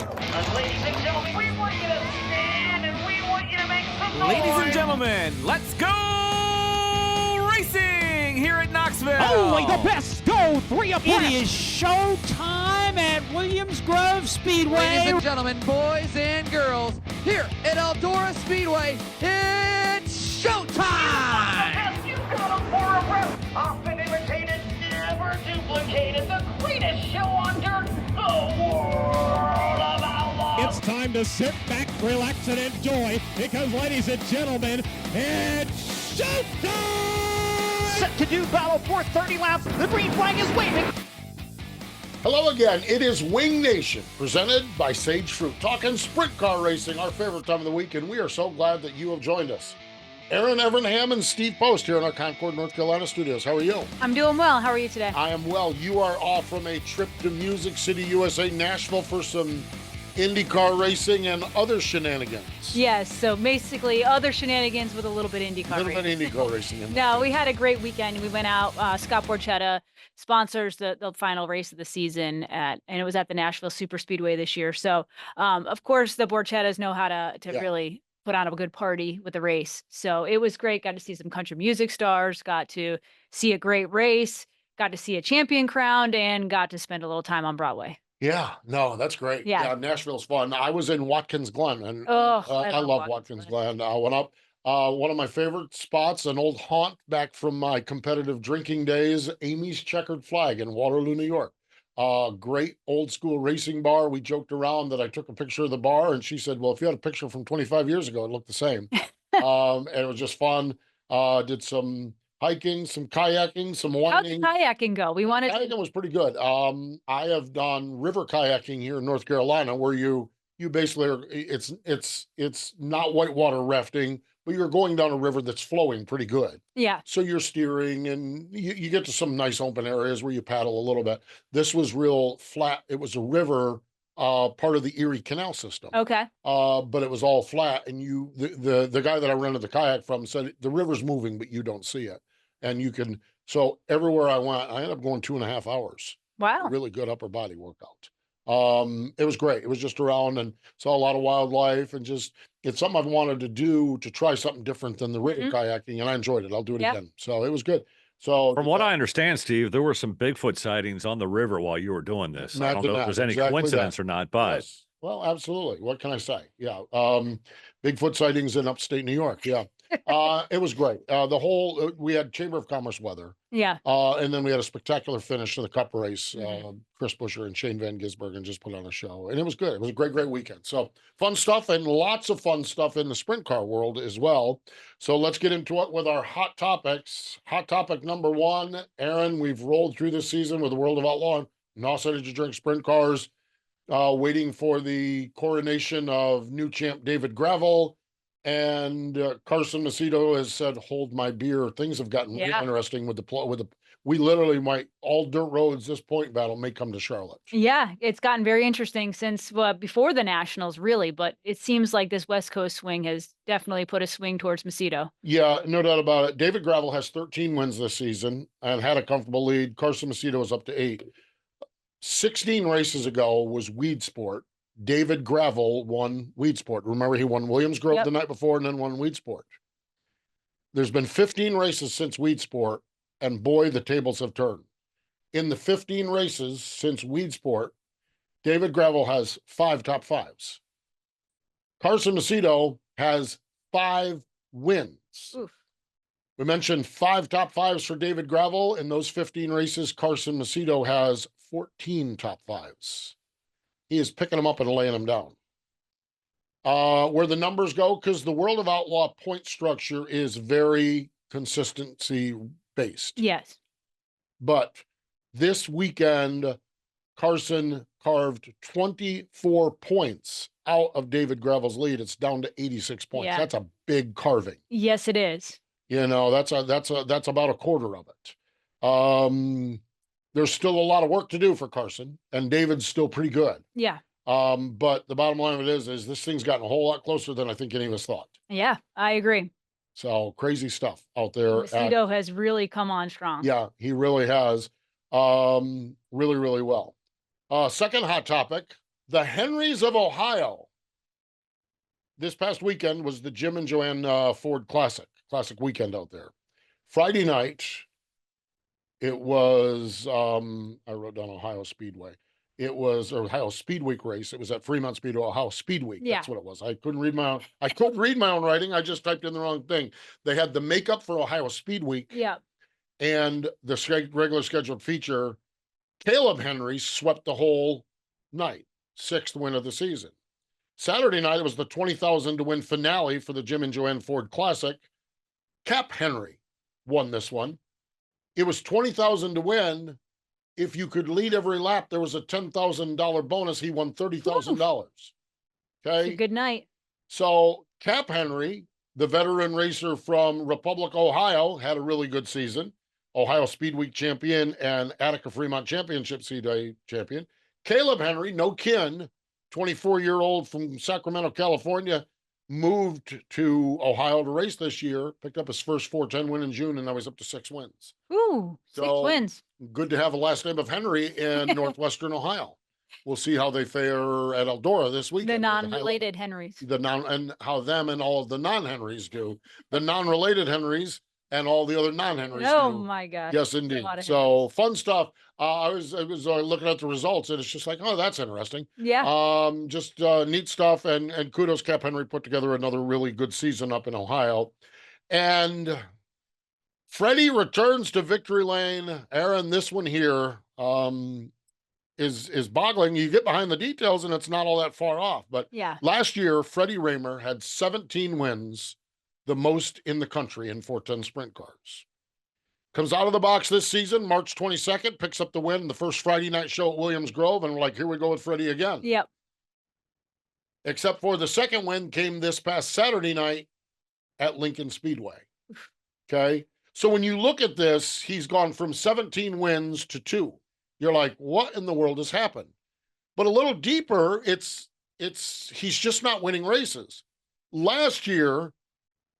Ladies and gentlemen, we want you to stand and we want you to make some noise. Ladies and gentlemen, let's go racing here at Knoxville. Only the best go 3 abreast. It is show time at Williams Grove Speedway. Ladies and gentlemen, boys and girls, here at Eldora Speedway, it's showtime! You've got a for a rep. Often imitated, never duplicated. The greatest show on dirt, the World of Outlaws. It's time to sit back, relax, and enjoy because, ladies and gentlemen, it's showtime! Set to do battle for 30 laps. The green flag is waving. Hello again. It is Wing Nation, presented by Sage Fruit, talking sprint car racing, our favorite time of the week, and we are so glad that you have joined us. Erin Evernham and Steve Post here in our Concord, North Carolina studios. How are you? I'm doing well. How are you today? I am well. You are off from a trip to Music City, USA, Nashville for some IndyCar racing and other shenanigans. Yes, so basically other shenanigans with a little bit IndyCar A little racing. bit IndyCar racing. In No, we had a great weekend. We went out. Scott Borchetta sponsors the final race of the season and it was at the Nashville Super Speedway this year. So, of course, the Borchettas know how to really put on a good party with the race. So it was great. Got to see some country music stars, got to see a great race, got to see a champion crowned, and got to spend a little time on Broadway. Yeah, no, that's great. Yeah. Nashville's fun. I was in Watkins Glen, and I love Watkins Glen. I went up. One of my favorite spots, an old haunt back from my competitive drinking days, Amy's Checkered Flag in Waterloo, New York. Great old school racing bar. We joked around that I took a picture of the bar, and she said, well, if you had a picture from 25 years ago, it looked the same. And it was just fun. Did some hiking, some kayaking, some whining. How'd the kayaking go? We wanted Kayaking was pretty good. I have done river kayaking here in North Carolina, where you basically are, it's not whitewater rafting, but you're going down a river that's flowing pretty good. Yeah. So you're steering and you get to some nice open areas where you paddle a little bit. This was real flat. It was a river, part of the Erie Canal system. Okay. But it was all flat, and the guy that I rented the kayak from said the river's moving, but you don't see it. And you can, so everywhere I went, I ended up going 2.5 hours. Wow. Really good upper body workout. It was great. It was just around and saw a lot of wildlife, and just, it's something I've wanted to do, to try something different than the river kayaking, and I enjoyed it. I'll do it again. So it was good. So from what I understand, Steve, there were some Bigfoot sightings on the river while you were doing this. I don't know if there's any coincidence or not, but yes. Well, absolutely. What can I say? Yeah. Bigfoot sightings in upstate New York. Yeah. It was great. The whole, we had Chamber of Commerce weather. Yeah. And then we had a spectacular finish to the Cup race. Chris Buescher and Shane Van Gisbergen just put on a show, and it was good. It was a great weekend. So fun stuff, and lots of fun stuff in the sprint car world as well. So let's get into it with our hot topics. Hot topic number one, Erin, we've rolled through this season with the World of Outlaws, Nos Energy Drink Sprint Cars, waiting for the coronation of new champ David Gravel. And Carson Macedo has said, hold my beer. Things have gotten real interesting with the we literally might, all dirt roads, this point battle may come to Charlotte. Yeah, it's gotten very interesting since before the Nationals, really, but it seems like this West Coast swing has definitely put a swing towards Macedo. Yeah, no doubt about it. David Gravel has 13 wins this season and had a comfortable lead. Carson Macedo is up to 8. 16 races ago was Weed Sport. David Gravel won Weed Sport. Remember, he won Williams Grove the night before and then won Weed Sport. There's been 15 races since Weed Sport, and boy, the tables have turned. In the 15 races since Weed Sport, David Gravel has 5 top 5s. Carson Macedo has 5 wins. Oof. We mentioned 5 top 5s for David Gravel. In those 15 races, Carson Macedo has 14 top 5s. He is picking them up and laying them down. Where the numbers go, because the World of Outlaw point structure is very consistency based. Yes. But this weekend, Carson carved 24 points out of David Gravel's lead. It's down to 86 points. Yeah. That's a big carving. Yes, it is. You know, that's about a quarter of it. There's still a lot of work to do for Carson, and David's still pretty good. Yeah. But the bottom line of it is this thing's gotten a whole lot closer than I think any of us thought. Yeah, I agree. So crazy stuff out there. Macedo has really come on strong. Yeah, he really has. Really, really well. Second hot topic, The Henrys of Ohio. This past weekend was the Jim and Joanne Ford Classic weekend out there. Friday night, it was, I wrote down Ohio Speedway. It was Ohio Speed Week race. It was at Fremont Speedway, Ohio Speed Week. Yeah. That's what it was. I couldn't read my own writing. I just typed in the wrong thing. They had the makeup for Ohio Speed Week. Yeah. And the regular scheduled feature. Caleb Henry swept the whole night, 6th win of the season. Saturday night, it was the 20,000 to win finale for the Jim and Joanne Ford Classic. Cap Henry won this one. It was 20,000 to win. If you could lead every lap, there was a $10,000 bonus. He won $30,000. Okay. It's a good night. So Cap Henry, the veteran racer from Republic, Ohio, had a really good season. Ohio Speed Week champion and Attica Fremont Championship Speedway champion. Caleb Henry, no kin, 24-year-old from Sacramento, California, moved to Ohio to race this year, picked up his first 410 win in June, and now he's up to 6 wins. Ooh, 6 wins. Good to have a last name of Henry in Northwestern Ohio. We'll see how they fare at Eldora this weekend. The non-related Henrys. And how them and all of the non-Henrys do. The non-related Henrys and all the other non-Henrys. Oh my gosh. Yes, indeed. So fun stuff. I was looking at the results, and it's just like, oh, that's interesting. Yeah. Just neat stuff. And kudos, Cap Henry put together another really good season up in Ohio. And Freddie returns to victory lane. Erin, this one here is boggling. You get behind the details, and it's not all that far off. But yeah, last year, Freddie Raymer had 17 wins, the most in the country in 410 sprint cars. Comes out of the box this season, March 22nd, picks up the win, the first Friday night show at Williams Grove, and we're like, here we go with Freddie again. Yep. Except for the second win came this past Saturday night at Lincoln Speedway. Okay? So when you look at this, he's gone from 17 wins to 2. You're like, what in the world has happened? But a little deeper, he's just not winning races. Last year,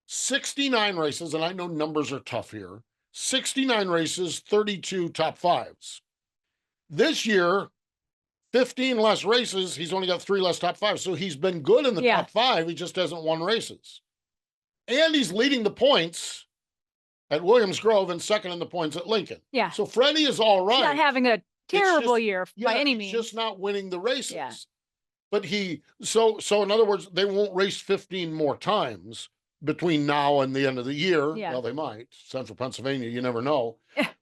69 races, and I know numbers are tough here, 69 races, 32 top 5s. This year, 15 less races, he's only got 3 less top 5s. So he's been good in the top 5, he just hasn't won races. And he's leading the points at Williams Grove and second in the points at Lincoln. Yeah. So Freddie is all right. He's not having a terrible year by any means. He's just not winning the races. Yeah. But so in other words, they won't race 15 more times between now and the end of the year. Yeah. Well, they might. Central Pennsylvania, you never know.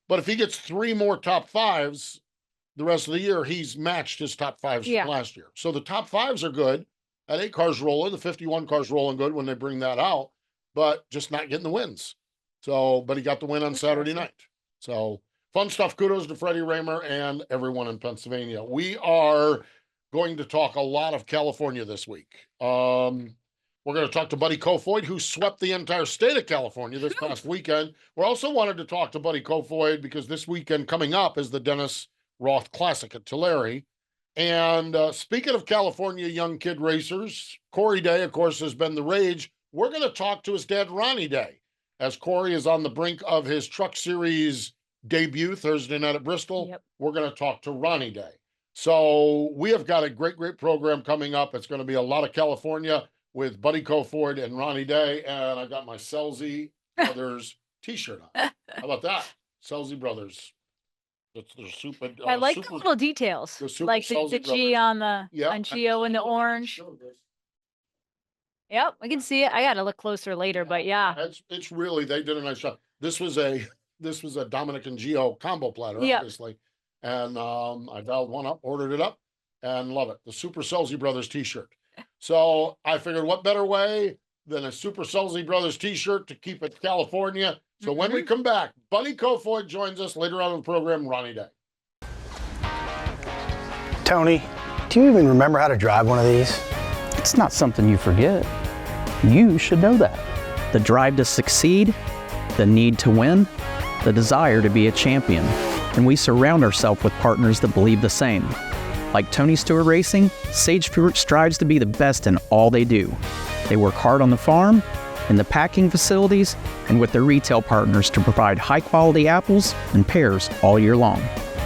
But if he gets 3 more top 5s the rest of the year, he's matched his top 5s from last year. So the top 5s are good. At 8 cars rolling, the 51 cars rolling good when they bring that out, but just not getting the wins. So, but he got the win on Saturday night. So fun stuff. Kudos to Freddie Raymer and everyone in Pennsylvania. We are going to talk a lot of California this week. We're going to talk to Buddy Kofoid, who swept the entire state of California this past weekend. We also wanted to talk to Buddy Kofoid because this weekend coming up is the Dennis Roth Classic at Tulare. And speaking of California young kid racers, Corey Day, of course, has been the rage. We're going to talk to his dad, Ronnie Day, as Corey is on the brink of his Truck Series debut Thursday night at Bristol. Yep. We're going to talk to Ronnie Day. So we have got a great program coming up. It's going to be a lot of California with Buddy Kofoid and Ronnie Day. And I got my Selzy Brothers t-shirt on. How about that? Selzy Brothers. It's the super. I like the little details, like the G on the on Geo in the orange. Yep, I can see it. I got to look closer later, but yeah, it's really, they did a nice job. This was a Dominic and Geo combo platter, obviously, and I dialed one up, ordered it up, and love it. The Super Selzy Brothers t-shirt. So I figured, what better way than a Super Selzy Brothers t-shirt to keep it California. So when we come back, Buddy Kofoid joins us later on in the program, Ronnie Day. Tony, do you even remember how to drive one of these? It's not something you forget. You should know that. The drive to succeed, the need to win, the desire to be a champion. And we surround ourselves with partners that believe the same. Like Tony Stewart Racing, Sage Fruit strives to be the best in all they do. They work hard on the farm, in the packing facilities, and with their retail partners to provide high-quality apples and pears all year long.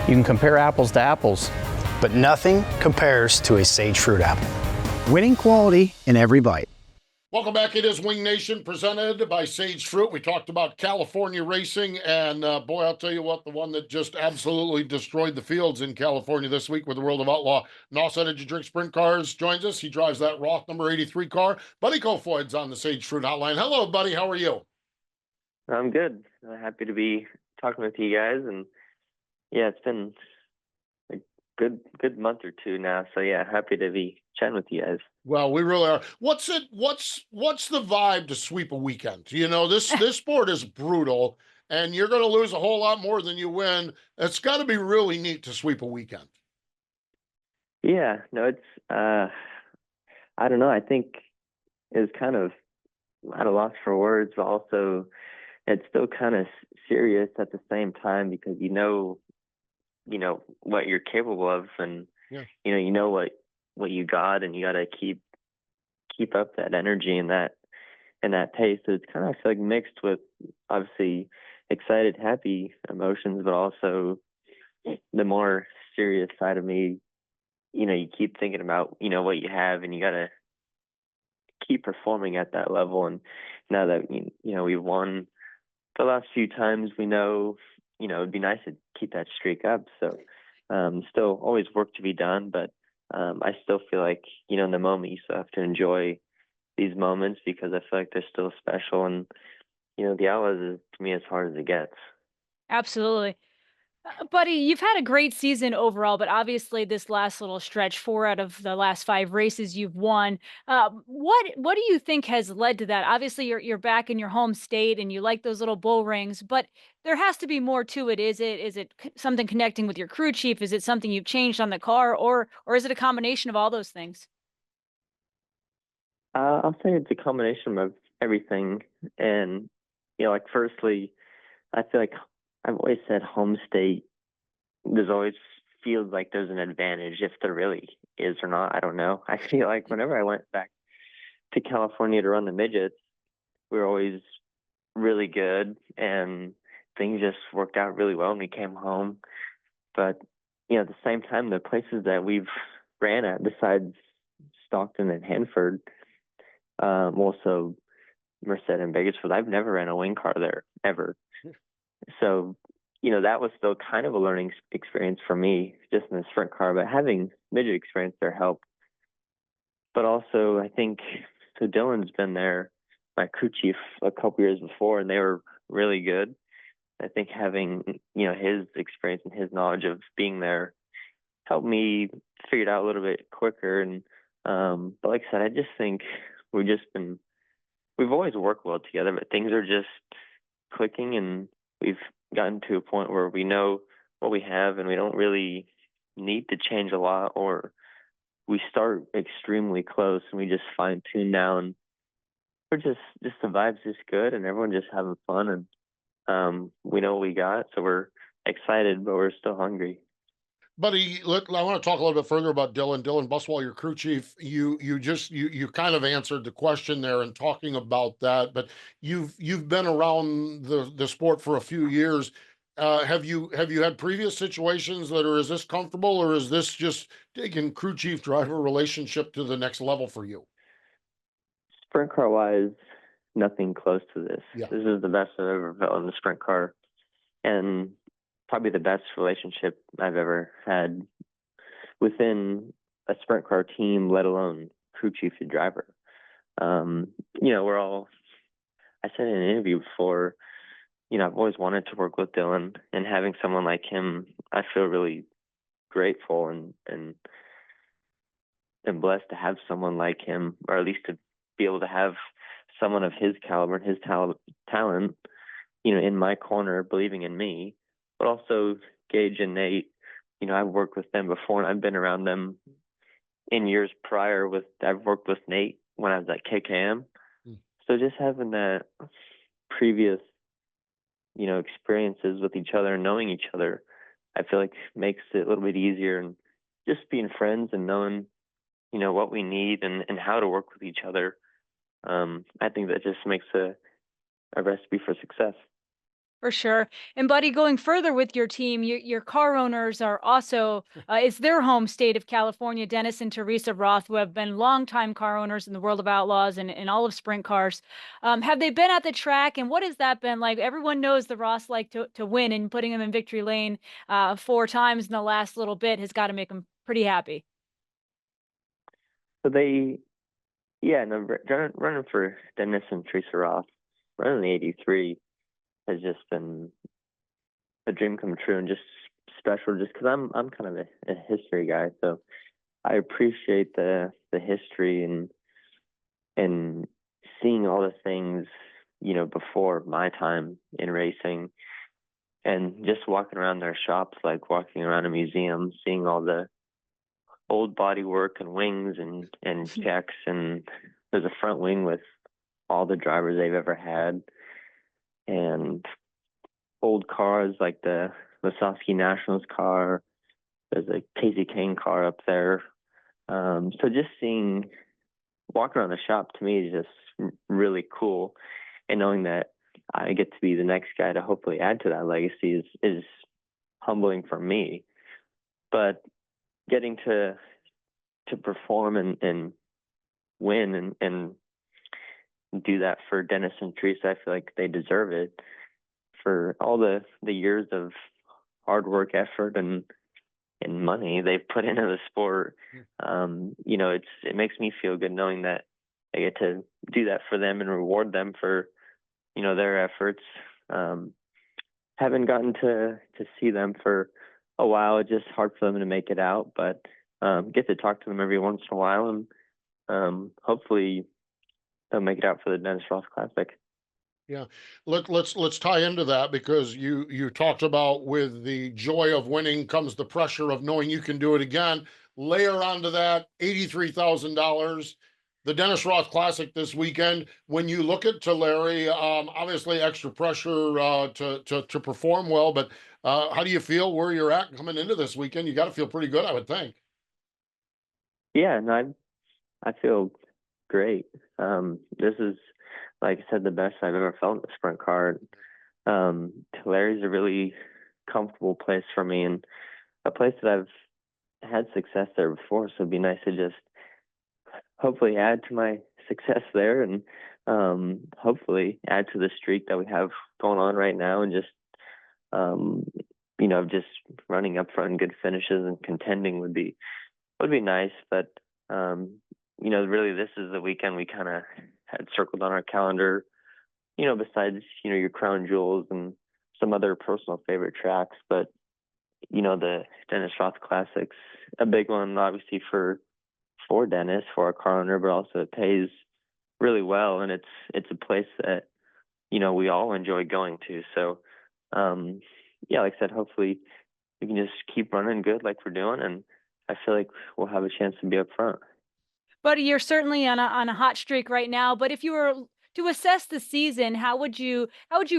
You can compare apples to apples, but nothing compares to a sage fruit apple. Winning quality in every bite. Welcome back. It is Wing Nation presented by Sage Fruit. We talked about California racing, and boy, I'll tell you what, the one that just absolutely destroyed the fields in California this week with the World of Outlaw NOS Energy Drink Sprint Cars joins us. He drives that Roth number 83 car. Buddy Kofoid's on the Sage Fruit hotline. Hello, buddy. How are you? I'm good. Happy to be talking with you guys, and yeah, it's been a good month or two now. So yeah, happy to be chatting with you guys. Well, we really are. What's the vibe to sweep a weekend? You know, this sport is brutal, and you're going to lose a whole lot more than you win. It's got to be really neat to sweep a weekend. Yeah, no, it's I don't know. I think it's kind of at a loss for words, but also it's still kind of serious at the same time, because you know what you're capable of, and you know what you got, and you got to keep up that energy and that pace. So it's kind of, I feel like, mixed with obviously excited, happy emotions, but also the more serious side of me. You keep thinking about what you have, and you got to keep performing at that level. And now that we've won the last few times, we know it'd be nice to keep that streak up. So still always work to be done, but I still feel like, in the moment, you still have to enjoy these moments, because I feel like they're still special. And, the Outlaws is, to me, as hard as it gets. Absolutely. Buddy, you've had a great season overall, but obviously this last little stretch, 4 out of the last 5 races you've won. What do you think has led to that? Obviously, you're back in your home state and you like those little bull rings, but there has to be more to it. Is it something connecting with your crew chief? Is it something you've changed on the car, or is it a combination of all those things? I'll say it's a combination of everything. And firstly, I feel like I've always said home state, there's always feels like there's an advantage. If there really is or not, I don't know. I feel like whenever I went back to California to run the midgets, we were always really good, and things just worked out really well when we came home. But at the same time, the places that we've ran at besides Stockton and Hanford, also Merced and Bakersfield, I've never ran a wing car there ever. So, that was still kind of a learning experience for me, just in the sprint car, but having midget experience there helped. But also, I think, so Dylan's been there, my crew chief, a couple years before, and they were really good. I think having, his experience and his knowledge of being there helped me figure it out a little bit quicker. And, but like I said, I just think we've always worked well together, but things are just clicking, and we've gotten to a point where we know what we have, and we don't really need to change a lot, or we start extremely close and we just fine tune now, and we're just the vibe's just good, and everyone just having fun, and we know what we got, so we're excited, but we're still hungry. Buddy, I want to talk a little bit further about Dylan. Dylan Buswell, your crew chief. You kind of answered the question there in talking about that, but you've been around the sport for a few years. Have you had previous situations that are as this comfortable, or is this just taking crew chief driver relationship to the next level for you? Sprint car wise, nothing close to this. Yeah. This is the best I've ever felt in the sprint car, and probably the best relationship I've ever had within a sprint car team, let alone crew chief to driver. We're all, I said in an interview before, I've always wanted to work with Dylan, and having someone like him, I feel really grateful and blessed to have someone like him, or at least to be able to have someone of his caliber and his talent, in my corner, believing in me. But also Gage and Nate, I've worked with them before, and I've been around them in years prior. I've worked with Nate when I was at KKM. So just having that previous, experiences with each other and knowing each other, I feel like makes it a little bit easier, and just being friends and knowing, what we need and how to work with each other. I think that just makes a recipe for success. For sure. And buddy, going further with your team, your car owners are also, it's their home state of California. Dennis and Teresa Roth, who have been longtime car owners in the World of Outlaws and all of sprint cars. Have they been at the track, and what has that been like? Everyone knows the Roths like to win, and putting them in victory lane 4 times in the last little bit has got to make them pretty happy. So running for Dennis and Teresa Roth, running the 83 has just been a dream come true, and just special just because I'm kind of a history guy, so I appreciate the history and seeing all the things, before my time in racing, and just walking around their shops, like walking around a museum, seeing all the old body work and wings and checks, and there's a front wing with all the drivers they've ever had, and old cars like the Lasowski Nationals car. There's a Casey Kane car up there. So just walking around the shop to me is just really cool, and knowing that I get to be the next guy to hopefully add to that legacy is humbling for me. But getting to perform and win and do that for Dennis and Teresa, I feel like they deserve it for all the years of hard work, effort, and money they've put into the sport. It makes me feel good knowing that I get to do that for them and reward them for, their efforts. Haven't gotten to see them for a while. It's just hard for them to make it out, but get to talk to them every once in a while, and hopefully they'll make it out for the Dennis Roth Classic. Yeah, let's tie into that, because you talked about, with the joy of winning comes the pressure of knowing you can do it again. Layer onto that $83,000, the Dennis Roth Classic this weekend. When you look at Tulare, obviously extra pressure to perform well, but how do you feel where you're at coming into this weekend? You got to feel pretty good, I would think. Yeah, no, I feel great. This is, like I said, the best I've ever felt in a sprint car. Tulare's a really comfortable place for me, and a place that I've had success there before. So it'd be nice to just hopefully add to my success there, and hopefully add to the streak that we have going on right now, and just just running up front, good finishes and contending would be nice. But really, this is the weekend we kind of had circled on our calendar, besides, your crown jewels and some other personal favorite tracks. But, the Dennis Roth Classic's a big one, obviously, for Dennis, for our car owner, but also it pays really well. And it's a place that, we all enjoy going to. So, like I said, hopefully we can just keep running good like we're doing. And I feel like we'll have a chance to be up front. Buddy, you're certainly on a hot streak right now. But if you were to assess the season, how would you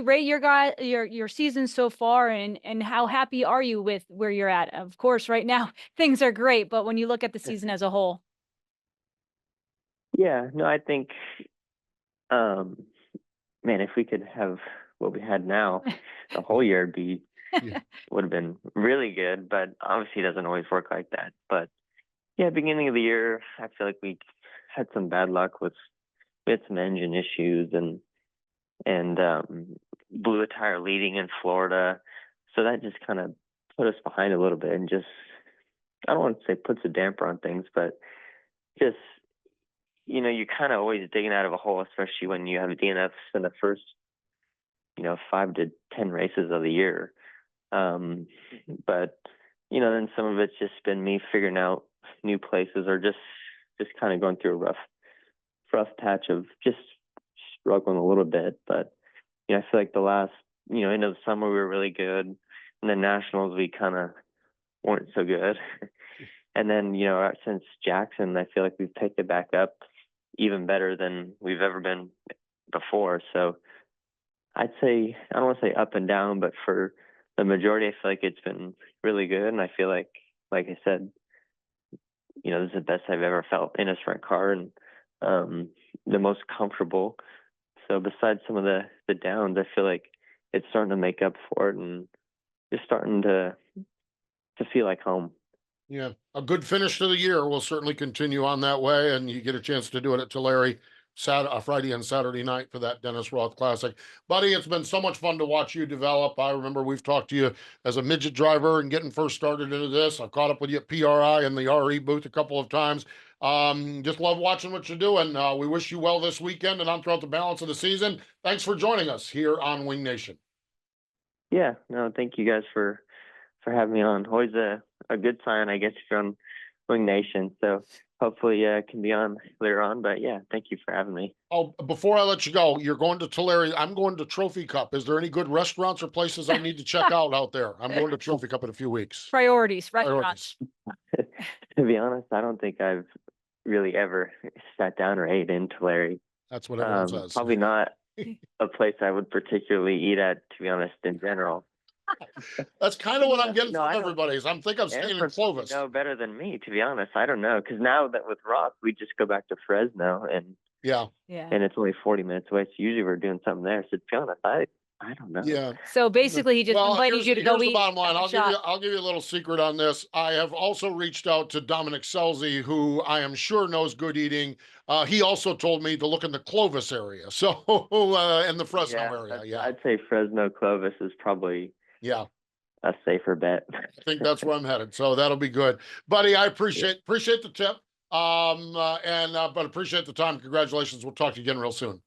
rate your season so far, and how happy are you with where you're at? Of course, right now things are great, but when you look at the season as a whole. Yeah, no, I think, man, if we could have what we had now, the whole year would have been really good. But obviously, it doesn't always work like that. But yeah, beginning of the year, I feel like we had some bad luck we had some engine issues and blew a tire leading in Florida. So that just kind of put us behind a little bit, and just, I don't want to say puts a damper on things, but just, you're kind of always digging out of a hole, especially when you have DNFs in the first, 5 to 10 races of the year. But, then some of it's just been me figuring out new places, or just kind of going through a rough patch of just struggling a little bit. But I feel like the last end of the summer we were really good, and then nationals we kind of weren't so good. And then since Jackson, I feel like we've picked it back up even better than we've ever been before. So I'd say, I don't want to say up and down, but for the majority I feel like it's been really good. And I feel like I said, this is the best I've ever felt in a sprint car, and the most comfortable. So besides some of the downs, I feel like it's starting to make up for it and just starting to feel like home. Yeah, a good finish to the year. We'll certainly continue on that way, and you get a chance to do it at Tulare Friday and Saturday night for that Dennis Roth Classic. Buddy, it's been so much fun to watch you develop. I remember we've talked to you as a midget driver and getting first started into this. I've caught up with you at PRI and the RE booth a couple of times. Just love watching what you're doing. We wish you well this weekend and on throughout the balance of the season. Thanks for joining us here on Wing Nation. Yeah, no, thank you guys for having me on. Always a good sign, I guess, if you're on Wing Nation. So hopefully can be on later on. But yeah, thank you for having me. Oh, before I let you go, you're going to Tulare. I'm going to Trophy Cup. Is there any good restaurants or places I need to check out there? I'm going to Trophy Cup in a few weeks. Priorities, restaurants. To be honest, I don't think I've really ever sat down or ate in Tulare. That's what everyone says. Probably not a place I would particularly eat at, to be honest, in general. That's kind of what I'm getting from everybody. I'm staying in Clovis. No, better than me, to be honest. I don't know, because now that with Roth, we just go back to Fresno, and and it's only 40 minutes away. So usually we're doing something there. So to be honest, I don't know. Yeah. So basically, he just invited you to go eat. Here's the bottom line. I'll give you a little secret on this. I have also reached out to Dominic Selzy, who I am sure knows good eating. He also told me to look in the Clovis area, so in the Fresno area. Yeah, I'd say Fresno Clovis is probably a safer bet. I think that's where I'm headed. So that'll be good, buddy. I appreciate the tip. But appreciate the time. Congratulations. We'll talk to you again real soon.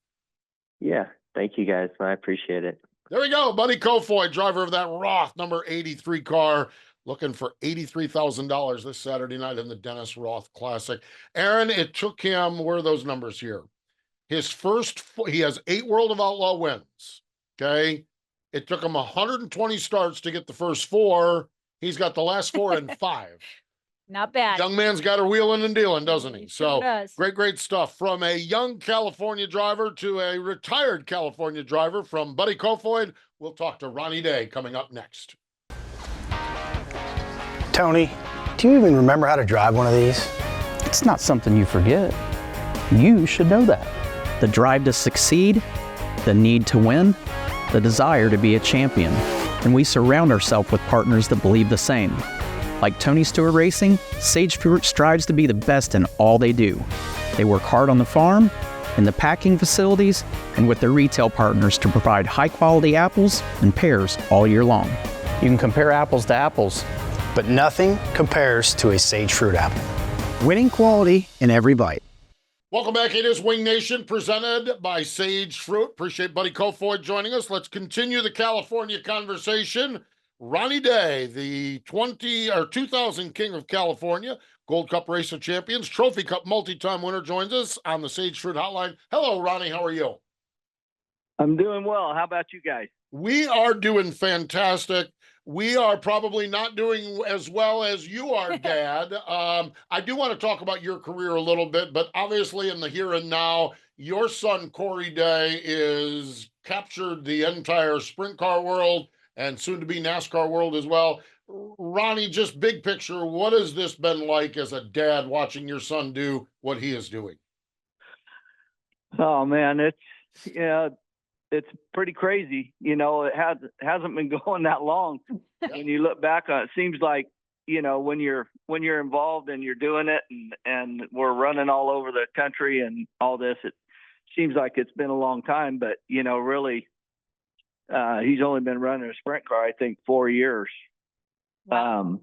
Yeah. Thank you guys. I appreciate it. There we go. Buddy Kofoid, driver of that Roth number 83 car, looking for $83,000 this Saturday night in the Dennis Roth Classic. Erin, it took him, where are those numbers here? He has 8 World of Outlaw wins. Okay. It took him 120 starts to get the first 4. He's got the last 4 in 5. Not bad. Young man's got her wheeling and dealing, doesn't he? Sure does. Great stuff. From a young California driver to a retired California driver, from Buddy Kofoid, we'll talk to Ronnie Day coming up next. Tony, do you even remember how to drive one of these? It's not something you forget. You should know that. The drive to succeed, the need to win, the desire to be a champion. And we surround ourselves with partners that believe the same. Like Tony Stewart Racing, Sage Fruit strives to be the best in all they do. They work hard on the farm, in the packing facilities, and with their retail partners to provide high-quality apples and pears all year long. You can compare apples to apples, but nothing compares to a Sage Fruit apple. Winning quality in every bite. Welcome back. It is Wing Nation, presented by Sage Fruit. Appreciate Buddy Kofoid joining us. Let's continue the California conversation. Ronnie Day, the 2000 King of California, Gold Cup Race of Champions, Trophy Cup multi-time winner, joins us on the Sage Fruit Hotline. Hello, Ronnie. How are you? I'm doing well. How about you guys? We are doing fantastic. We are probably not doing as well as you are, Dad. I do want to talk about your career a little bit, but obviously in the here and now, your son, Corey Day, is captured the entire sprint car world and soon to be NASCAR world as well. Ronnie, just big picture, what has this been like as a dad watching your son do what he is doing? Oh man, it's pretty crazy. It hasn't been going that long. When you look back on it, seems like, when you're involved and you're doing it and we're running all over the country and all this, it seems like it's been a long time, but really, he's only been running a sprint car, I think, 4 years. Wow.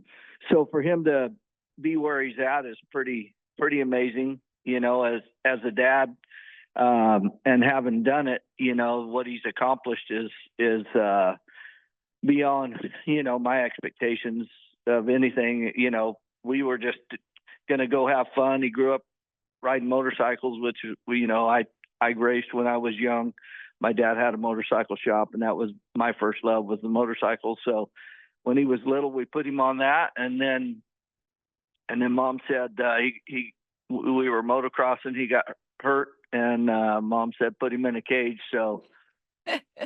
So for him to be where he's at is pretty amazing, as a dad, and having done it, what he's accomplished is beyond, my expectations of anything. We were just going to go have fun. He grew up riding motorcycles, which, I raced when I was young. My dad had a motorcycle shop, and that was my first love, was the motorcycle. So when he was little, we put him on that. And then Mom said, we were motocrossing, he got hurt, and Mom said, put him in a cage. So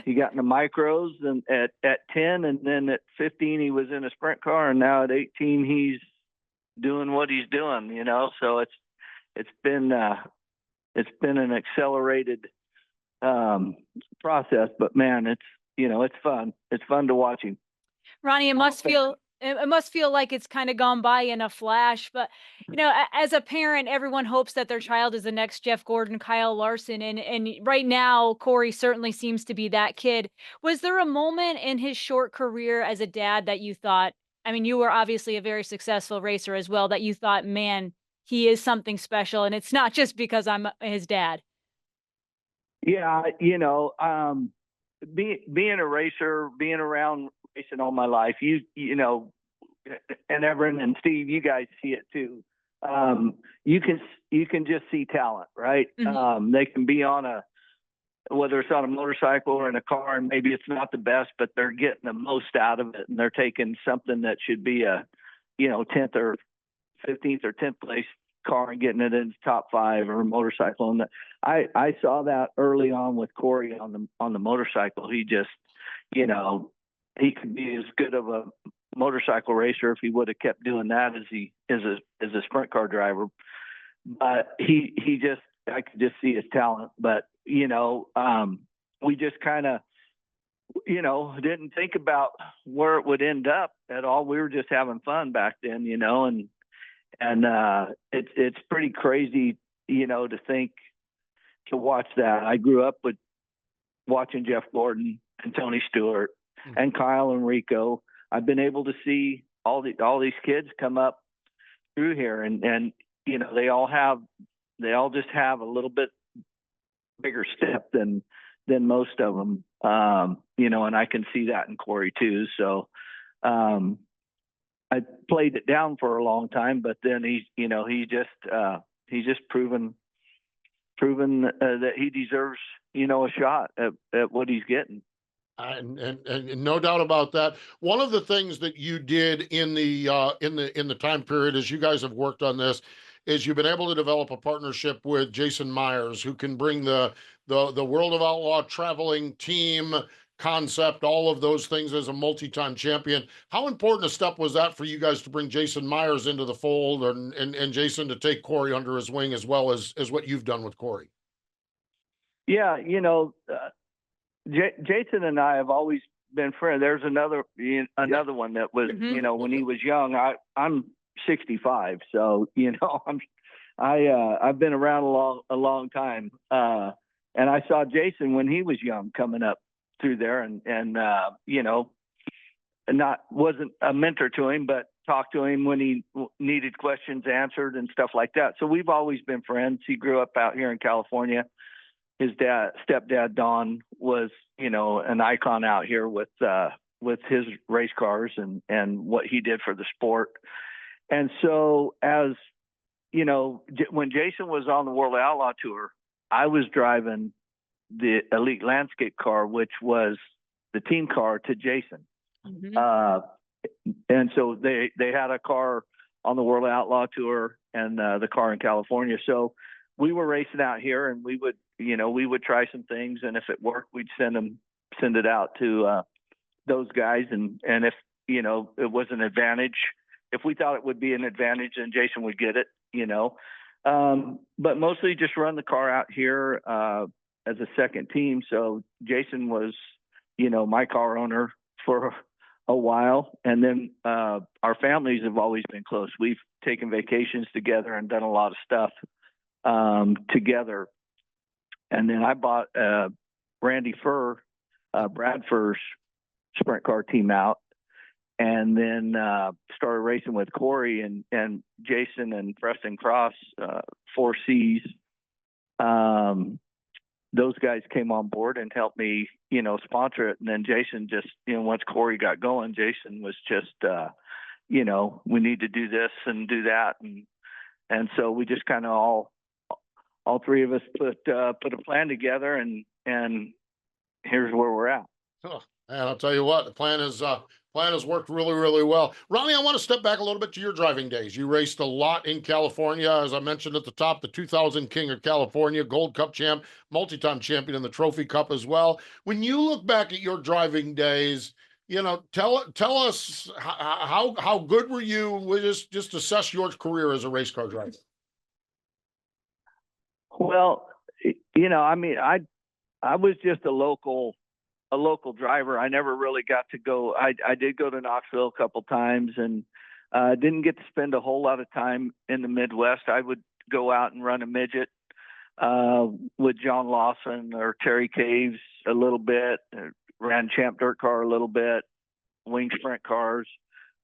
he got into micros and at 10, and then at 15, he was in a sprint car. And now at 18, he's doing what he's doing, so it's been an accelerated process, but man, it's it's fun. It's fun to watch him. Ronnie, it must feel like it's kind of gone by in a flash, but as a parent, everyone hopes that their child is the next Jeff Gordon, Kyle Larson, and right now Corey certainly seems to be that kid. Was there a moment in his short career as a dad that you thought, I mean, you were obviously a very successful racer as well, that you thought, man, he is something special, and it's not just because I'm his dad? Yeah, being a racer, being around racing all my life, and Erin and Steve, you guys see it too. You can just see talent, right? Mm-hmm. They can be whether it's on a motorcycle or in a car, and maybe it's not the best, but they're getting the most out of it, and they're taking something that should be a 10th or 15th or 10th place car and getting it in the top 5, or a motorcycle. And I saw that early on with Corey on the motorcycle. He just, he could be as good of a motorcycle racer if he would have kept doing that as he is a sprint car driver. But I could just see his talent. But we just kind of didn't think about where it would end up at all. We were just having fun back then, and it's pretty crazy, to watch that. I grew up with watching Jeff Gordon and Tony Stewart and Kyle and Rico. I've been able to see all these kids come up through here, and they all just have a little bit bigger step than most of them, and I can see that in Corey too. So I played it down for a long time, but then he's just proven that he deserves a shot at what he's getting. And no doubt about that. One of the things that you did in the time period, as you guys have worked on this, is you've been able to develop a partnership with Jason Myers, who can bring the World of Outlaw traveling team concept, all of those things, as a multi-time champion. How important a step was that for you guys to bring Jason Myers into the fold, and Jason to take Corey under his wing, as well as what you've done with Corey? Yeah, Jason and I have always been friends. There's another one that was, when he was young. I'm 65, so I've been around a long time, and I saw Jason when he was young coming up through there, and wasn't a mentor to him, but talked to him when he needed questions answered and stuff like that. So we've always been friends. He grew up out here in California. His stepdad Don was an icon out here with his race cars and what he did for the sport. And so, as when Jason was on the World Outlaw Tour, I was driving the Elite Landscape car, which was the team car to Jason. Mm-hmm. And so they had a car on the World Outlaw Tour and the car in California. So we were racing out here, and we would try some things, and if it worked, we'd send it out to those guys. And if it was an advantage, if we thought it would be an advantage, then Jason would get it. But mostly just run the car out here as a second team. So Jason was, my car owner for a while. And then our families have always been close. We've taken vacations together and done a lot of stuff together. And then I bought Randy Brad Furr's sprint car team out, and then started racing with Corey and Jason and Preston Cross, 4Cs. Those guys came on board and helped me, sponsor it. And then Jason just, once Corey got going, Jason was just, we need to do this and do that. And so we just kind of all three of us put a plan together, and here's where we're at. Oh, and I'll tell you what, the plan has worked really, really well. Ronnie, I want to step back a little bit to your driving days. You raced a lot in California, as I mentioned at the top, the 2000 King of California, Gold Cup champ, multi-time champion in the Trophy Cup as well. When you look back at your driving days, tell us how good were you? We just assess your career as a race car driver. Well, I was just a local a local driver, I never really got to go. I did go to Knoxville a couple times, and didn't get to spend a whole lot of time in the Midwest. I would go out and run a midget with John Lawson or Terry Caves a little bit, ran Champ Dirt Car a little bit, wing sprint cars.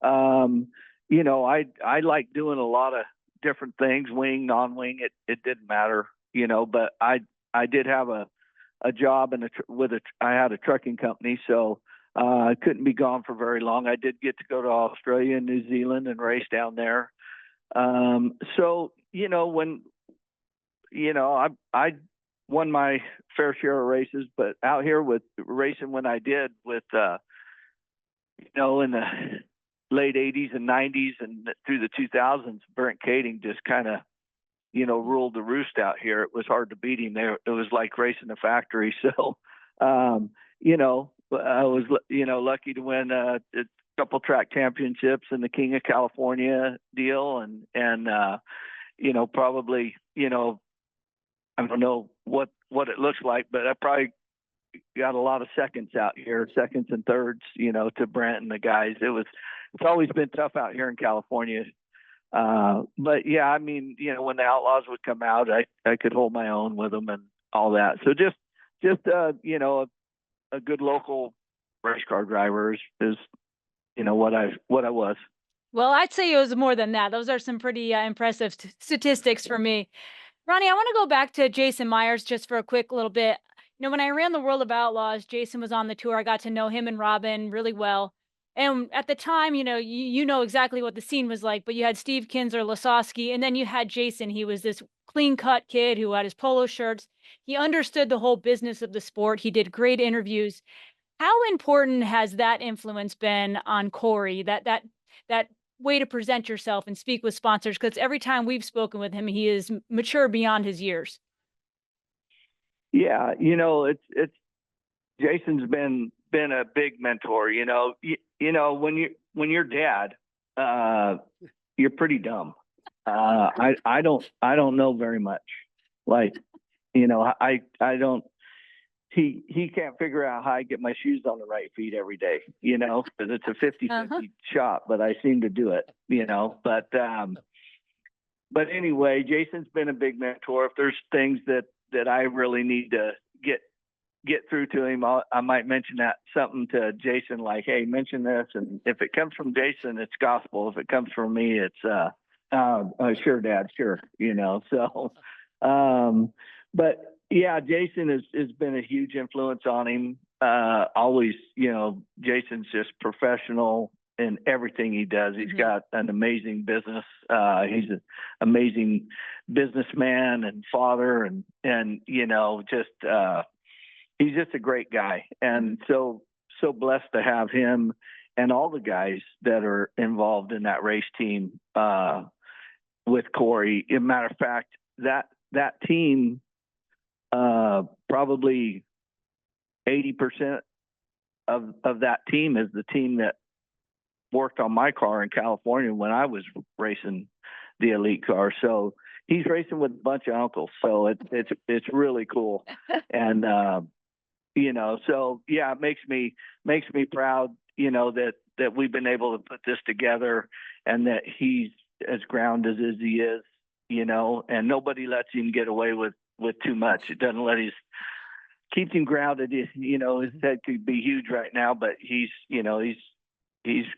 You know, I like doing a lot of different things, wing, non-wing, it didn't matter, you know, but I did have a job I had a trucking company, so I couldn't be gone for very long. I did get to go to Australia and New Zealand and race down there. So, you know, when, you know, I won my fair share of races, but out here with racing when I did with, you know, in the late 80s and 90s and through the 2000s, Brent Kading just kind of, you know, ruled the roost out here. It was hard to beat him there. It was like racing a factory. So, you know, I was, you know, lucky to win a couple track championships in the King of California deal. And you know, probably, you know, I don't know what it looks like, but I probably got a lot of seconds out here, seconds and thirds, you know, to Brent and the guys. It's always been tough out here in California. But yeah, I mean, you know, when the Outlaws would come out, I could hold my own with them and all that. So just you know, a good local race car driver is, you know, what I was. Well, I'd say it was more than that. Those are some pretty impressive statistics for me. Ronnie, I want to go back to Jason Myers just for a quick little bit. You know, when I ran the World of Outlaws, Jason was on the tour. I got to know him and Robin really well. And at the time, you know, you know exactly what the scene was like, but you had Steve Kinzer, Lasowski, and then you had Jason. He was this clean-cut kid who had his polo shirts. He understood the whole business of the sport. He did great interviews. How important has that influence been on Corey, that way to present yourself and speak with sponsors? Because every time we've spoken with him, he is mature beyond his years. Yeah, you know, it's Jason's been a big mentor. You know, you know, when you're dad, you're pretty dumb. I don't know very much. Like, you know, I don't. He can't figure out how I get my shoes on the right feet every day, you know, because it's a 50-50 shot, but I seem to do it, you know. But anyway, Jason's been a big mentor. If there's things that I really need to get through to him, I might mention something to Jason, like, hey, mention this. And if it comes from Jason, it's gospel. If it comes from me, it's sure, Dad, sure, you know. So, but yeah, Jason has been a huge influence on him. Always, you know, Jason's just professional in everything he does. He's got an amazing business. He's an amazing businessman and father, and you know, just he's just a great guy. And so blessed to have him and all the guys that are involved in that race team with Corey. As a matter of fact, that team, probably 80% of that team is the team that worked on my car in California when I was racing the elite car. So he's racing with a bunch of uncles. So it's really cool. And, you know, so yeah, it makes me proud, you know, that we've been able to put this together and that he's as grounded as he is, you know, and nobody lets him get away with too much. It doesn't keeps him grounded. You know, his head could be huge right now, but he's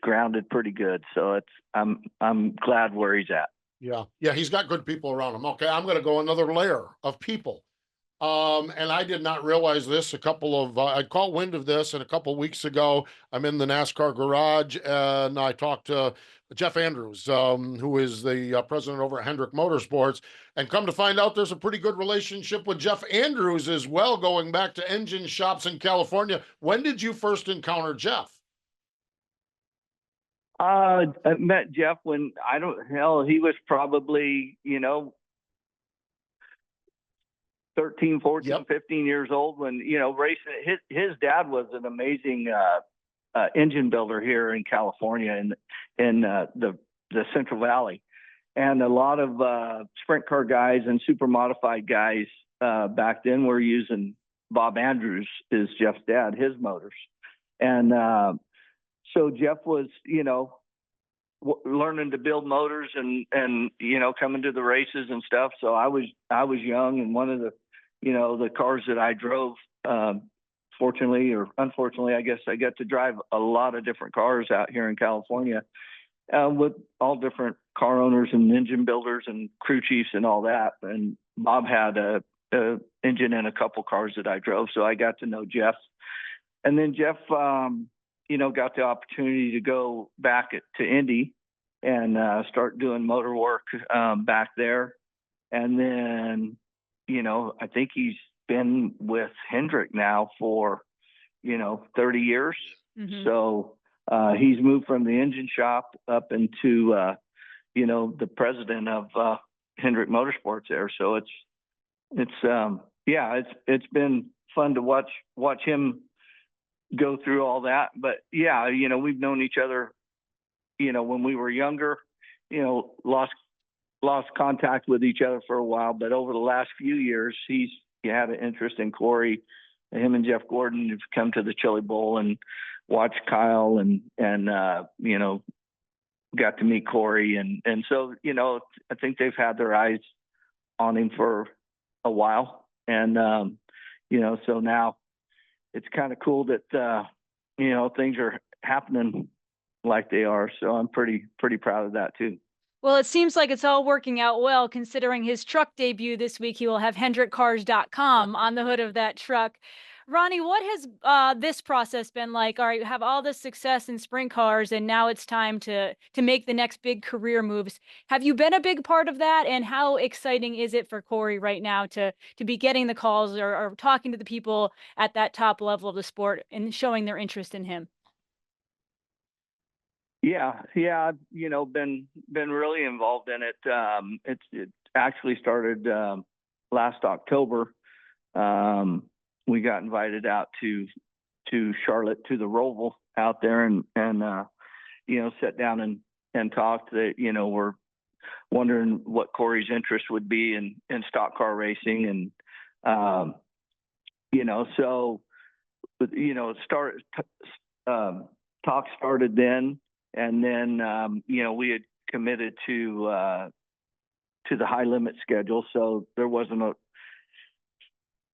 grounded pretty good. So I'm glad where he's at. Yeah. He's got good people around him. Okay. I'm going to go another layer of people. And I did not realize this. I caught wind of this, and a couple of weeks ago, I'm in the NASCAR garage, and I talked to Jeff Andrews, who is the president over at Hendrick Motorsports, and come to find out there's a pretty good relationship with Jeff Andrews as well, going back to engine shops in California. When did you first encounter Jeff? I met Jeff when he was probably, you know, 13, 14, 15 years old when, you know, racing. His dad was an amazing engine builder here in California in the Central Valley. And a lot of sprint car guys and super modified guys back then were using Bob Andrews is Jeff's dad, his motors. And so Jeff was, learning to build motors and coming to the races and stuff. So I was young, and one of the the cars that I drove, fortunately or unfortunately, I guess I got to drive a lot of different cars out here in California, with all different car owners and engine builders and crew chiefs and all that. And Bob had a engine in a couple cars that I drove, so I got to know Jeff. And then Jeff got the opportunity to go back to Indy and start doing motor work back there. And then, I think he's been with Hendrick now for, 30 years. Mm-hmm. So he's moved from the engine shop up into, the president of Hendrick Motorsports there. So it's been fun to watch him go through all that. But yeah, we've known each other, when we were younger, lost contact with each other for a while, but over the last few years, he had an interest in Corey. Him and Jeff Gordon have come to the Chili Bowl and watched Kyle and got to meet Corey. And so, I think they've had their eyes on him for a while. And, so now it's kind of cool that, things are happening like they are. So I'm pretty proud of that too. Well, it seems like it's all working out well, considering his truck debut this week. He will have HendrickCars.com on the hood of that truck. Ronnie, what has this process been like? All right, you have all this success in sprint cars, and now it's time to make the next big career moves. Have you been a big part of that? And how exciting is it for Corey right now to be getting the calls or talking to the people at that top level of the sport and showing their interest in him? Yeah. I've been really involved in it. It actually started last October. We got invited out to Charlotte to the Roval out there and sat down and talked. That we're wondering what Corey's interest would be in stock car racing, and so talk started then. And then, we had committed to the high limit schedule. So there wasn't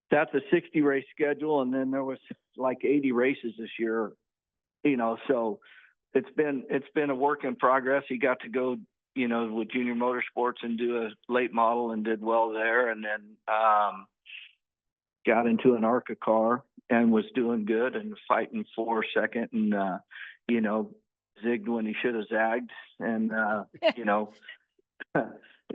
that's a 60 race schedule. And then there was like 80 races this year, so it's been a work in progress. He got to go, with Junior Motorsports and do a late model and did well there. And then, got into an ARCA car and was doing good and fighting for second and, zigged when he should have zagged, and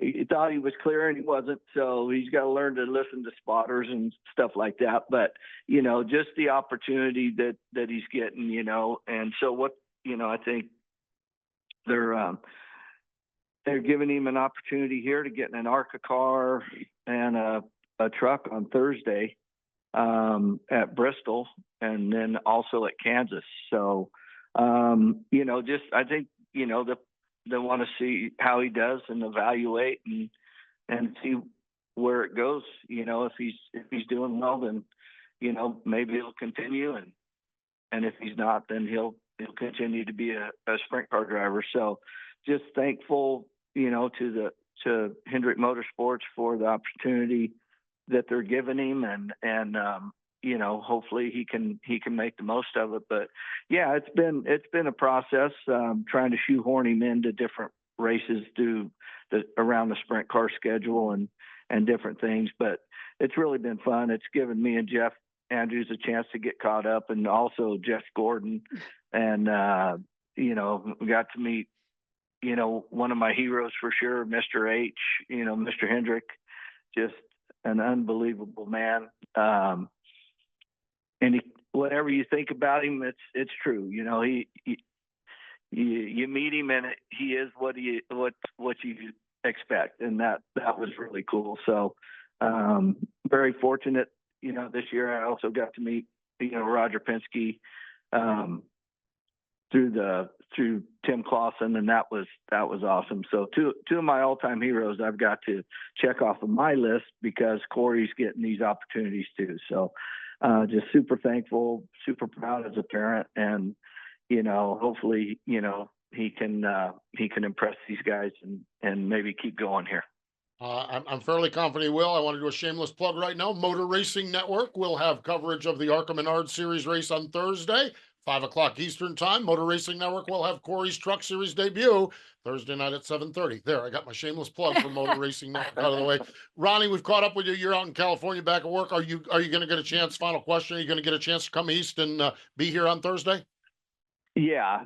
he thought he was clear and he wasn't. So he's got to learn to listen to spotters and stuff like that. But just the opportunity that he's getting, and so what I think they're giving him an opportunity here to get in an ARCA car and a truck on Thursday at Bristol, and then also at Kansas. So I think, they want to see how he does and evaluate and see where it goes. If he's doing well, then, maybe he'll continue. And if he's not, then he'll continue to be a sprint car driver. So just thankful, to Hendrick Motorsports for the opportunity that they're giving him, and hopefully he can make the most of it. But yeah, it's been a process, trying to shoehorn him into different races around the sprint car schedule and different things. But it's really been fun. It's given me and Jeff Andrews a chance to get caught up, and also Jeff Gordon. And, we got to meet, one of my heroes for sure, Mr. H, Mr. Hendrick, just an unbelievable man. And whatever you think about him, it's true. You meet him and he is what you expect, and that was really cool. So very fortunate. This year I also got to meet Roger Penske through Tim Clausen, and that was awesome. So two of my all-time heroes I've got to check off of my list, because Corey's getting these opportunities too. So just super thankful, super proud as a parent, and hopefully he can impress these guys and maybe keep going here. I'm fairly confident he will. I want to do a shameless plug right now. Motor Racing Network will have coverage of the ARCA Menard Series race on Thursday, 5 o'clock Eastern Time. Motor Racing Network will have Corey's Truck Series debut Thursday night at 7:30. There, I got my shameless plug for Motor Racing Network out of the way. Ronnie, we've caught up with you. You're out in California, back at work. Are you going to get a chance? Final question: are you going to get a chance to come east and be here on Thursday? Yeah.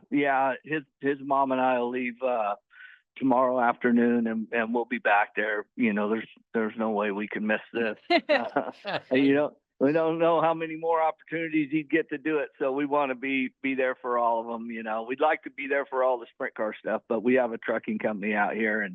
His mom and I will leave tomorrow afternoon, and we'll be back there. There's no way we can miss this. We don't know how many more opportunities he'd get to do it, so we want to be there for all of them. We'd like to be there for all the sprint car stuff, but we have a trucking company out here,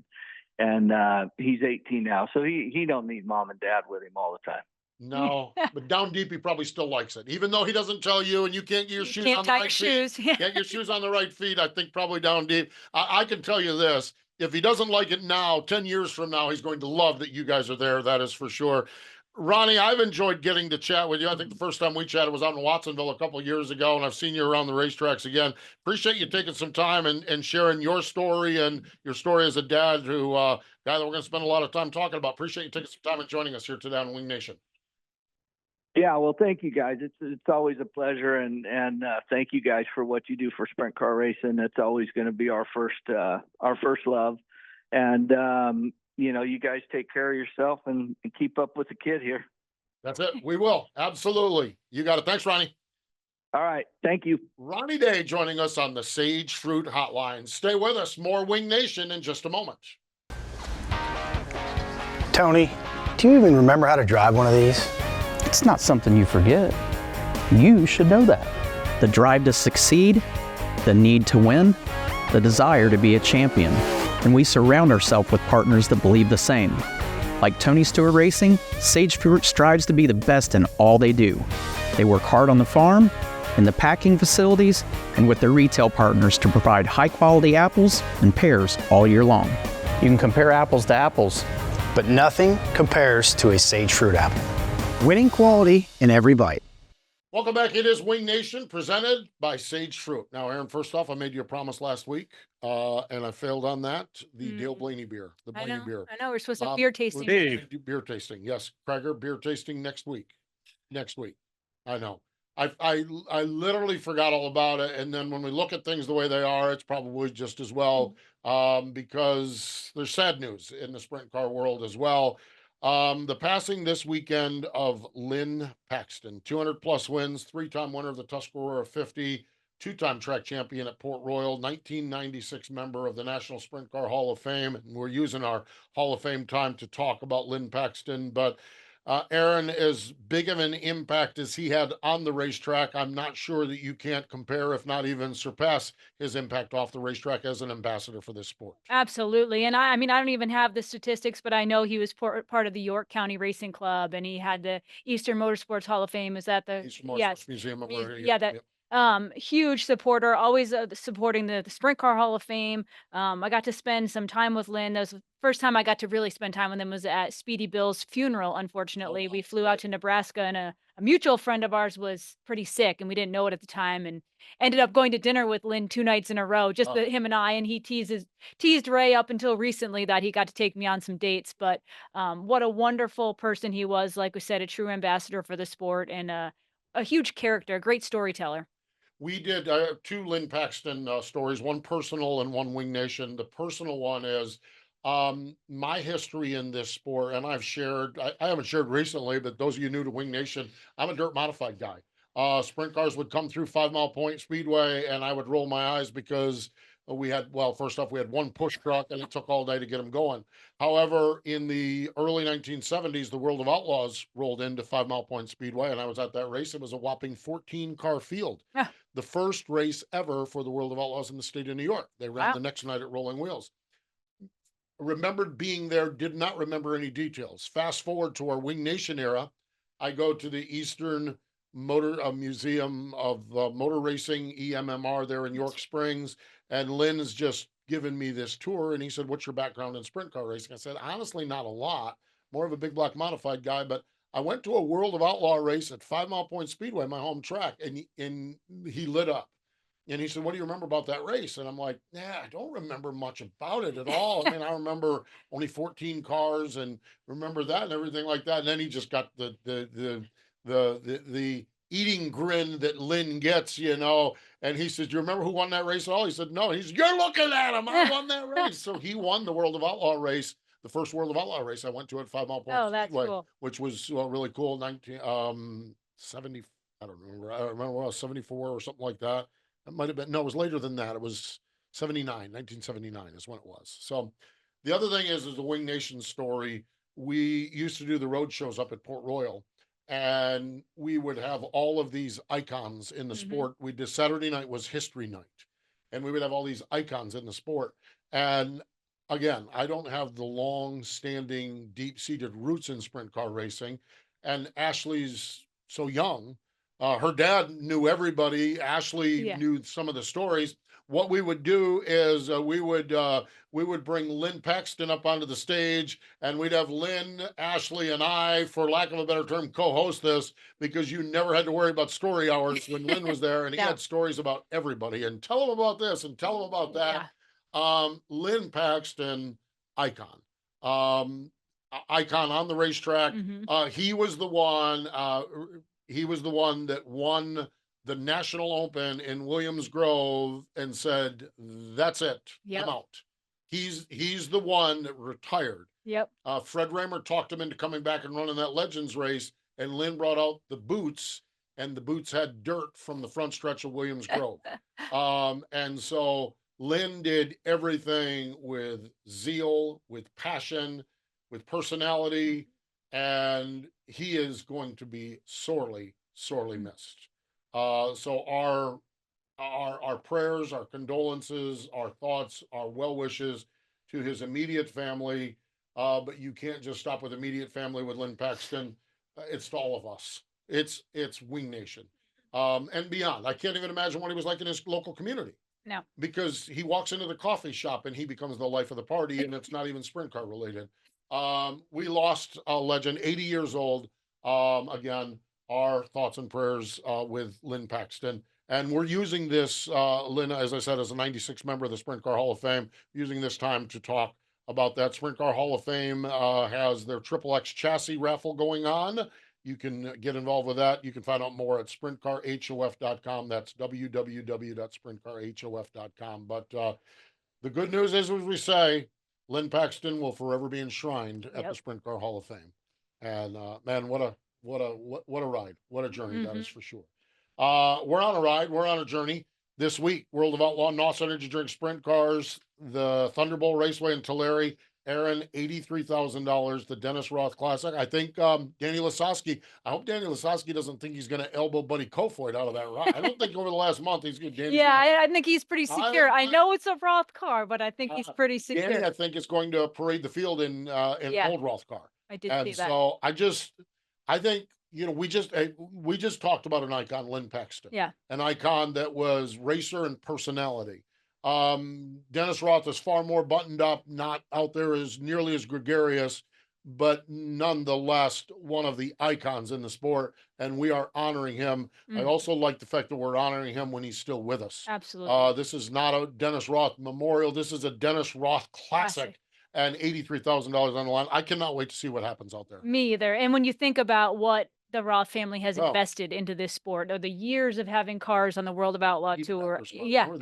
and he's 18 now, so he don't need mom and dad with him all the time. No, but down deep, he probably still likes it, even though he doesn't tell you, and you can't get your shoes on the right feet. Get your shoes on the right feet. I think probably down deep. I can tell you this: if he doesn't like it now, 10 years from now, he's going to love that you guys are there. That is for sure. Ronnie, I've enjoyed getting to chat with you. I think the first time we chatted was out in Watsonville a couple of years ago, and I've seen you around the racetracks again. Appreciate you taking some time and sharing your story and your story as a dad, who guy that we're going to spend a lot of time talking about. Appreciate you taking some time and joining us here today on Wing Nation. Yeah, well, thank you guys. It's always a pleasure, and thank you guys for what you do for sprint car racing. It's always going to be our first love, and you guys take care of yourself and keep up with the kid here. That's it. We will. Absolutely. You got it. Thanks, Ronnie. All right. Thank you. Ronnie Day joining us on the Sage Fruit Hotline. Stay with us. More Wing Nation in just a moment. Tony, do you even remember how to drive one of these? It's not something you forget. You should know that. The drive to succeed, the need to win, the desire to be a champion. And we surround ourselves with partners that believe the same. Like Tony Stewart Racing, Sage Fruit strives to be the best in all they do. They work hard on the farm, in the packing facilities, and with their retail partners to provide high-quality apples and pears all year long. You can compare apples to apples, but nothing compares to a Sage Fruit apple. Winning quality in every bite. Welcome back. It is Wing Nation, presented by Sage Fruit. Now, Erin, first off, I made you a promise last week, and I failed on that. The Dale Blaney beer, the Blaney beer. I know. We're supposed to have beer tasting. Beer tasting, yes. Krager, beer tasting next week. I know. I literally forgot all about it, and then when we look at things the way they are, it's probably just as well, because there's sad news in the sprint car world as well. The passing this weekend of Lynn Paxton, 200 plus wins, 3-time winner of the Tuscarora 50, 2-time track champion at Port Royal, 1996 member of the National Sprint Car Hall of Fame. And we're using our Hall of Fame time to talk about Lynn Paxton, but Erin, as big of an impact as he had on the racetrack, I'm not sure that you can't compare, if not even surpass, his impact off the racetrack as an ambassador for this sport. Absolutely. And I mean, I don't even have the statistics, but I know he was part of the York County Racing Club, and he had the Eastern Motorsports Hall of Fame. Is that the Eastern Motorsports Museum? Huge supporter, always supporting the Sprint Car Hall of Fame. I got to spend some time with Lynn. That was the first time I got to really spend time with him, was at Speedy Bill's funeral. Unfortunately, we flew out to Nebraska, and a mutual friend of ours was pretty sick, and we didn't know it at the time, and ended up going to dinner with Lynn 2 nights in a row, just him and I. And he teased Ray up until recently that he got to take me on some dates. But what a wonderful person he was. Like we said, a true ambassador for the sport, and a huge character, a great storyteller. We did 2 Lynn Paxton stories, one personal and one Wing Nation. The personal one is my history in this sport, and I've shared, I haven't shared recently, but those of you new to Wing Nation, I'm a dirt modified guy. Sprint cars would come through 5 Mile Point Speedway, and I would roll my eyes because we had, well, first off, we had one push truck, and it took all day to get them going. However, in the early 1970s, the World of Outlaws rolled into 5 Mile Point Speedway, and I was at that race. It was a whopping 14-car field. The first race ever for the World of Outlaws in the state of New York. They ran the next night at Rolling Wheels. Remembered being there, did not remember any details. Fast forward to our Wing Nation era, I go to the Eastern Motor Museum of Motor Racing, EMMR, there in York Springs, and Lynn's just given me this tour, and he said, "What's your background in sprint car racing?" I said, "Honestly, not a lot. More of a big block modified guy, but I went to a World of Outlaw race at 5 Mile Point Speedway, my home track, and he lit up. And he said, "What do you remember about that race?" And I'm like, "Yeah, I don't remember much about it at all. I mean, I remember only 14 cars and remember that and everything like that." And then he just got the eating grin that Lynn gets, And he says, "Do you remember who won that race at all?" He said, "No." He said, "You're looking at him. I won that race." So he won the World of Outlaw race, the first World of Outlaw race I went to at 5 Mile Point Oh, that's Speedway, cool. which was really cool. 1970. I don't remember. I remember when I was 74 or something like that. It might have been, no, it was later than that. It was 1979 is when it was. So the other thing is the Wing Nation story. We used to do the road shows up at Port Royal, and we would have all of these icons in the sport. We did Saturday night was history night, and we would have all these icons in the sport. And again, I don't have the long-standing, deep-seated roots in sprint car racing, and Ashley's so young. Her dad knew everybody. Ashley knew some of the stories. What we would do is we would bring Lynn Paxton up onto the stage, and we'd have Lynn, Ashley, and I, for lack of a better term, co-host this, because you never had to worry about story hours when Lynn was there, and he had stories about everybody, and tell them about this and tell them about that. Lynn Paxton, icon. Icon on the racetrack. He was the one. He was the one that won the National Open in Williams Grove and said, "That's it. I'm out." He's the one that retired. Fred Raymer talked him into coming back and running that Legends race, and Lynn brought out the boots, and the boots had dirt from the front stretch of Williams Grove. And so Lynn did everything with zeal, with passion, with personality, and he is going to be sorely missed. So our prayers, our condolences, our thoughts, our well wishes to his immediate family. But you can't just stop with immediate family with Lynn Paxton. It's to all of us. It's Wing Nation, and beyond. I can't even imagine what he was like in his local community. No, because he walks into the coffee shop and he becomes the life of the party, and it's not even sprint car related. We lost a legend, 80 years old. Again, our thoughts and prayers with Lynn Paxton. And we're using this, Lynn, as I said, as a 96 member of the Sprint Car Hall of Fame, using this time to talk about that. Sprint Car Hall of Fame has their XXX chassis raffle going on. You can get involved with that. You can find out more at sprintcarhof.com. That's www.sprintcarhof.com. But the good news is, as we say, Lynn Paxton will forever be enshrined at the Sprint Car Hall of Fame. And man, what a ride, what a journey that is for sure. We're on a ride, we're on a journey. This week, World of Outlaw, NOS Energy Drink Sprint Cars, the Thunderbolt Raceway in Tulare, Erin, $83,000, the Dennis Roth Classic. I think Danny Lasowski, I hope Danny Lasowski doesn't think he's going to elbow Buddy Kofoid out of that ride. I don't think over the last month he's good. I think he's pretty secure. I know it's a Roth car, but I think he's pretty secure. Danny, I think, is going to parade the field in old Roth car. I did see that. So I think, we just talked about an icon, Lynn Paxton. An icon that was racer and personality. Dennis Roth is far more buttoned up, not out there as nearly as gregarious, but nonetheless one of the icons in the sport, and we are honoring him. I also like the fact that we're honoring him when he's still with us. Absolutely. This is not a Dennis Roth memorial. This is a Dennis Roth classic. And $83,000 on the line. I cannot wait to see what happens out there. Me either. And when you think about what the Roth family has invested into this sport, or the years of having cars on the World of Outlaw Tour. For years.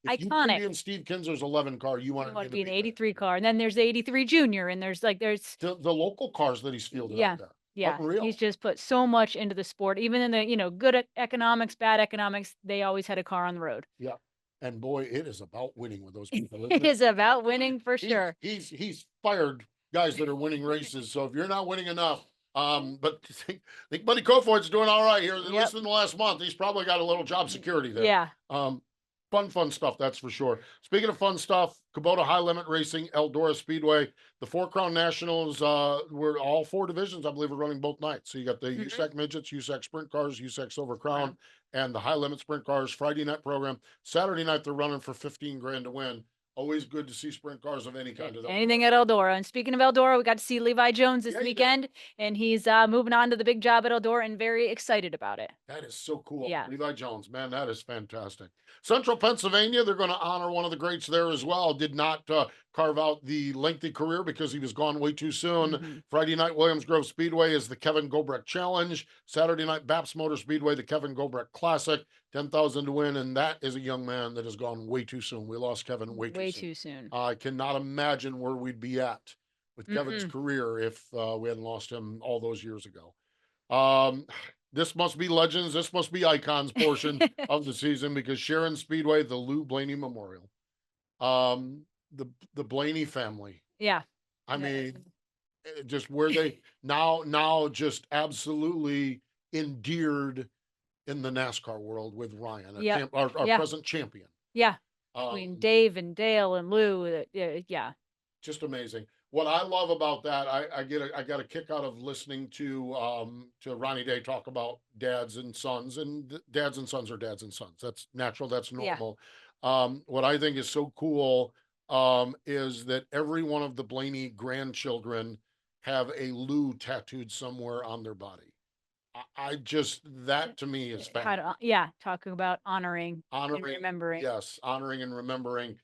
If iconic. You in Steve Kinser's 11 car, you want to be an 83 car, and then there's the 83 Junior, and there's the local cars that he's fielded out there. Unreal. He's just put so much into the sport. Even in the good economics, bad economics, they always had a car on the road. Yeah. And boy, it is about winning with those people. It is about winning for sure. He's fired guys that are winning races. So if you're not winning enough, but I think Buddy Kofoid's doing all right here. At least in the last month, he's probably got a little job security there. Fun stuff, that's for sure. Speaking of fun stuff, Kubota High Limit Racing, Eldora Speedway, the Four Crown Nationals, were all four divisions, I believe, are running both nights. So you got the USAC Midgets, USAC Sprint Cars, USAC Silver Crown, and the High Limit Sprint Cars Friday night program. Saturday night, they're running for $15,000 to win. Always good to see sprint cars of any kind. Anything at Eldora. And speaking of Eldora, we got to see Levi Jones this weekend, and he's moving on to the big job at Eldora and very excited about it. That is so cool. Yeah. Levi Jones, man, that is fantastic. Central Pennsylvania, they're going to honor one of the greats there as well. Did not carve out the lengthy career because he was gone way too soon. Friday night, Williams Grove Speedway is the Kevin Gobrecht Challenge. Saturday night, Baps Motor Speedway, the Kevin Gobrecht Classic. 10,000 to win, and that is a young man that has gone way too soon. We lost Kevin way too soon. I cannot imagine where we'd be at with Kevin's career if we hadn't lost him all those years ago. This must be legends. This must be icons portion of the season because Sharon Speedway, the Lou Blaney Memorial, the Blaney family. Yeah. I mean, just where they now just absolutely endeared in the NASCAR world with Ryan, our present champion. Yeah. Between Dave and Dale and Lou. Yeah. Just amazing. What I love about that, I got a kick out of listening to Ronnie Day talk about dads and sons, and dads and sons are dads and sons. That's natural. That's normal. What I think is so cool is that every one of the Blaney grandchildren have a Lou tattooed somewhere on their body. I just, that to me is fantastic. Talking about honoring and remembering. Yes, honoring and remembering.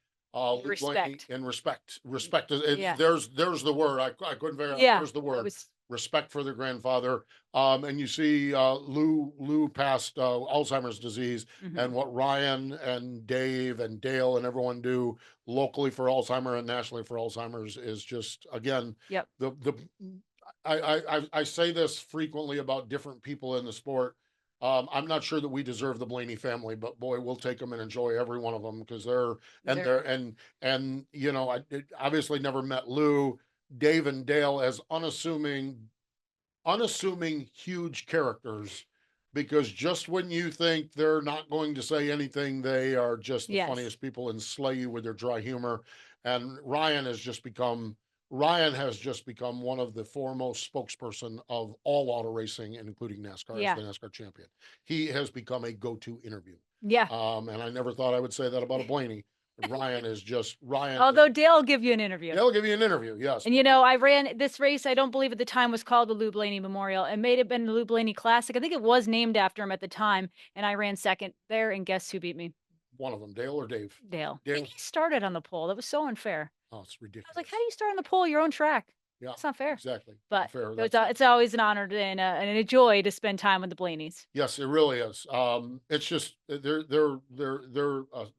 Respect. And respect. Respect. There's the word. I couldn't figure out. There's the word. Respect for their grandfather. And you see Lou passed Alzheimer's disease, and what Ryan and Dave and Dale and everyone do locally for Alzheimer's and nationally for Alzheimer's is just, again, I say this frequently about different people in the sport. I'm not sure that we deserve the Blaney family, but boy, we'll take them and enjoy every one of them because they're you know, I obviously never met Lou, Dave and Dale as unassuming huge characters, because just when you think they're not going to say anything, they are just the funniest people and slay you with their dry humor. And Ryan has just become one of the foremost spokesperson of all auto racing, including NASCAR, as the NASCAR champion. He has become a go-to interview. Yeah. And I never thought I would say that about a Blaney. Ryan is just Ryan. Although Dale will give you an interview. Dale will give you an interview, yes. And you know, I ran this race. I don't believe at the time was called the Lou Blaney Memorial. It may have been the Lou Blaney Classic. I think it was named after him at the time. And I ran second there. And guess who beat me? One of them, Dale or Dave? Dale. I think he started on the pole. That was so unfair. Oh, it's ridiculous. I was like, how do you start on the pole your own track? Yeah, it's not fair. Exactly. But it's always an honor and a joy to spend time with the Blaneys. Yes, it really is. It's just they're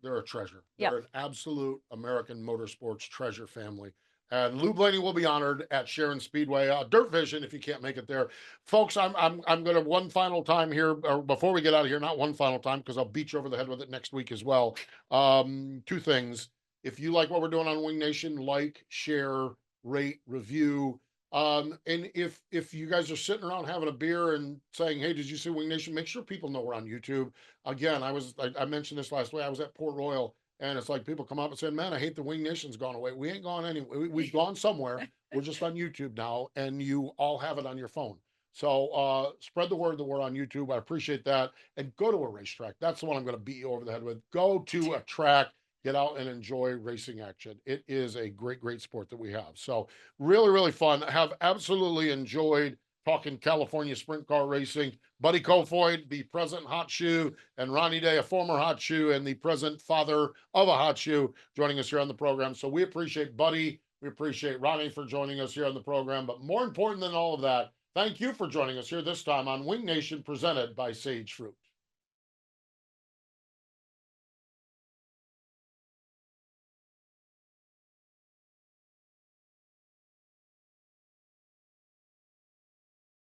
a treasure. They're an absolute American motorsports treasure family. And Lou Blaney will be honored at Sharon Speedway, Dirt Vision, if you can't make it there, folks. I'm going to one final time here, or before we get out of here, not one final time because I'll beat you over the head with it next week as well. Two things. If you like what we're doing on Wing Nation, like, share, rate, review. And if you guys are sitting around having a beer and saying, hey, did you see Wing Nation? Make sure people know we're on YouTube. Again, I mentioned this last week. I was at Port Royal, and it's like people come up and say, man, I hate the Wing Nation's gone away. We ain't gone anywhere. We've gone somewhere. We're just on YouTube now, and you all have it on your phone. So spread the word that we're on YouTube. I appreciate that. And go to a racetrack. That's the one I'm going to beat you over the head with. Go to a track. Get out and enjoy racing action. It is a great, great sport that we have. So really, really fun. I have absolutely enjoyed talking California sprint car racing. Buddy Kofoid, the present hot shoe, and Ronnie Day, a former hot shoe and the present father of a hot shoe, joining us here on the program. So we appreciate Buddy. We appreciate Ronnie for joining us here on the program. But more important than all of that, thank you for joining us here this time on Wing Nation, presented by Sage Fruit.